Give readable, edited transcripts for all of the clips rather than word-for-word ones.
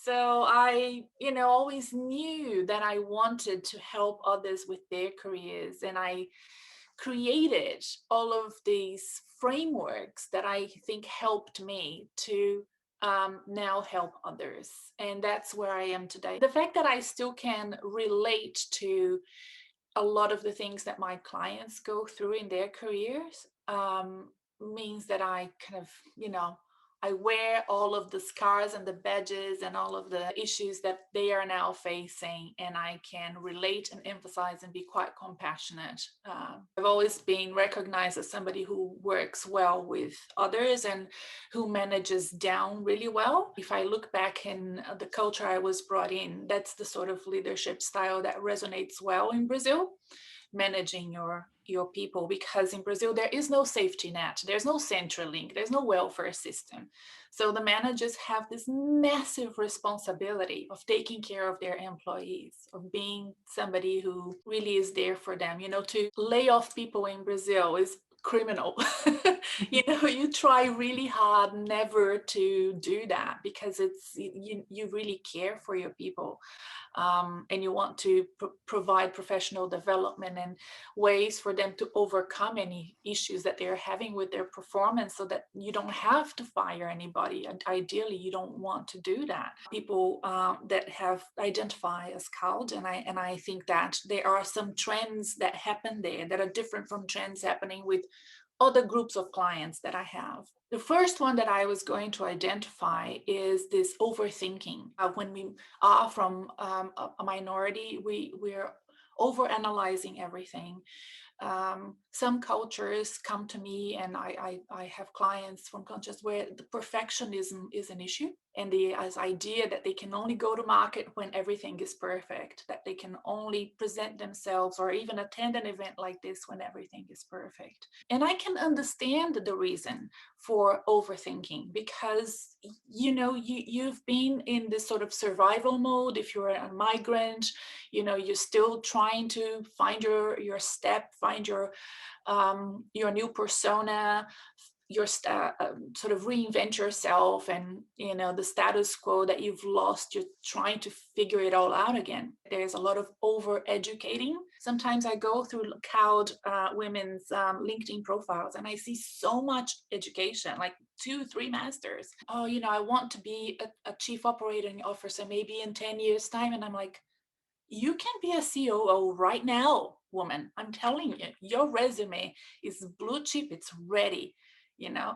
So I, always knew that I wanted to help others with their careers. And I created all of these frameworks that I think helped me to now help others. And that's where I am today. The fact that I still can relate to a lot of the things that my clients go through in their careers means that I kind of, I wear all of the scars and the badges and all of the issues that they are now facing, and I can relate and emphasize and be quite compassionate. I've always been recognized as somebody who works well with others and who manages down really well. If I look back in the culture I was brought in, that's the sort of leadership style that resonates well in Brazil, managing your people, because in Brazil there is no safety net, there's no central link, there's no welfare system. So the managers have this massive responsibility of taking care of their employees, of being somebody who really is there for them. To lay off people in Brazil is criminal. You try really hard never to do that, because you really care for your people, and you want to provide professional development and ways for them to overcome any issues that they're having with their performance, so that you don't have to fire anybody. And ideally, you don't want to do that. People that have identified as CALD, and I think that there are some trends that happen there that are different from trends happening with other groups of clients that I have. The first one that I was going to identify is this overthinking. When we are from a minority, we're overanalyzing everything. Some cultures come to me, and I have clients from cultures where the perfectionism is an issue, and the as idea that they can only go to market when everything is perfect, that they can only present themselves or even attend an event like this when everything is perfect. And I can understand the reason for overthinking, because you've been in this sort of survival mode. If you're a migrant, you're still trying to find your step, find your new persona, sort of reinvent yourself, and the status quo that you've lost, you're trying to figure it all out again. There's a lot of over educating. Sometimes I go through CALD women's LinkedIn profiles, and I see so much education, like 2-3 masters. Oh, I want to be a chief operating officer maybe in 10 years time. And I'm like, you can be a COO right now, woman. I'm telling you, your resume is blue chip, it's ready.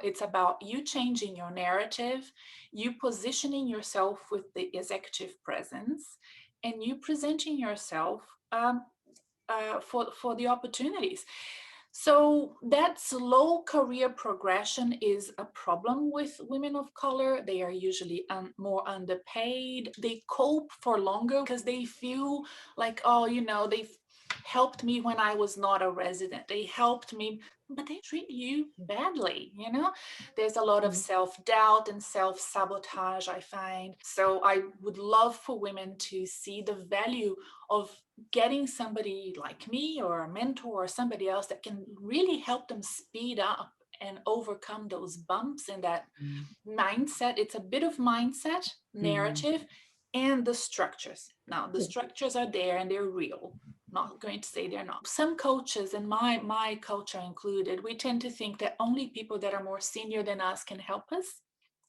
It's about you changing your narrative, you positioning yourself with the executive presence, and you presenting yourself for the opportunities. So that slow career progression is a problem with women of color. They are usually more underpaid. They cope for longer because they feel like, oh, they've helped me when I was not a resident. They helped me, but they treat you badly. There's a lot of self-doubt and self-sabotage, I find. So I would love for women to see the value of getting somebody like me or a mentor or somebody else that can really help them speed up and overcome those bumps in that mindset. It's a bit of mindset, narrative, and the structures. Now, the structures are there and they're real. Not going to say they're not. Some coaches, and my culture included, we tend to think that only people that are more senior than us can help us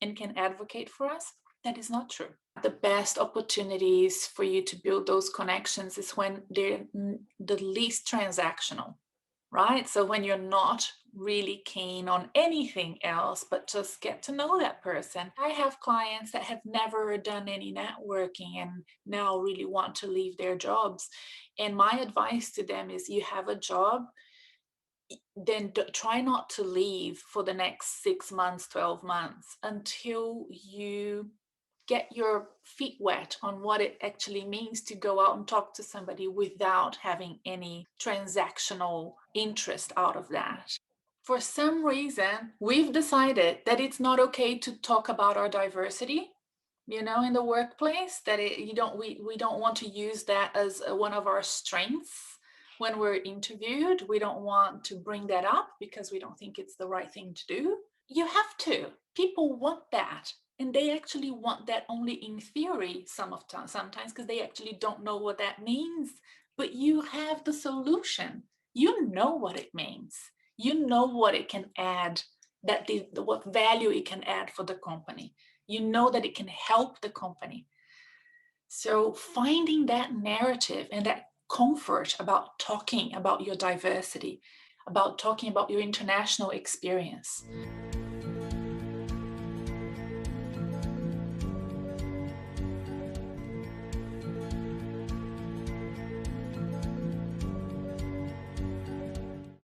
and can advocate for us. That is not true. The best opportunities for you to build those connections is when they're the least transactional, right? So when you're not really keen on anything else, but just get to know that person. I have clients that have never done any networking and now really want to leave their jobs. And my advice to them is, you have a job, then try not to leave for the next 6 months, 12 months, until you get your feet wet on what it actually means to go out and talk to somebody without having any transactional interest out of that. For some reason, we've decided that it's not okay to talk about our diversity, in the workplace, that we don't want to use that as one of our strengths when we're interviewed. We don't want to bring that up because we don't think it's the right thing to do. You have to. People want that. And they actually want that only in theory sometimes, because they actually don't know what that means. But you have the solution. You know what it means. You know what it can add, what value it can add for the company. You know that it can help the company. So finding that narrative and that comfort about talking about your diversity, about talking about your international experience.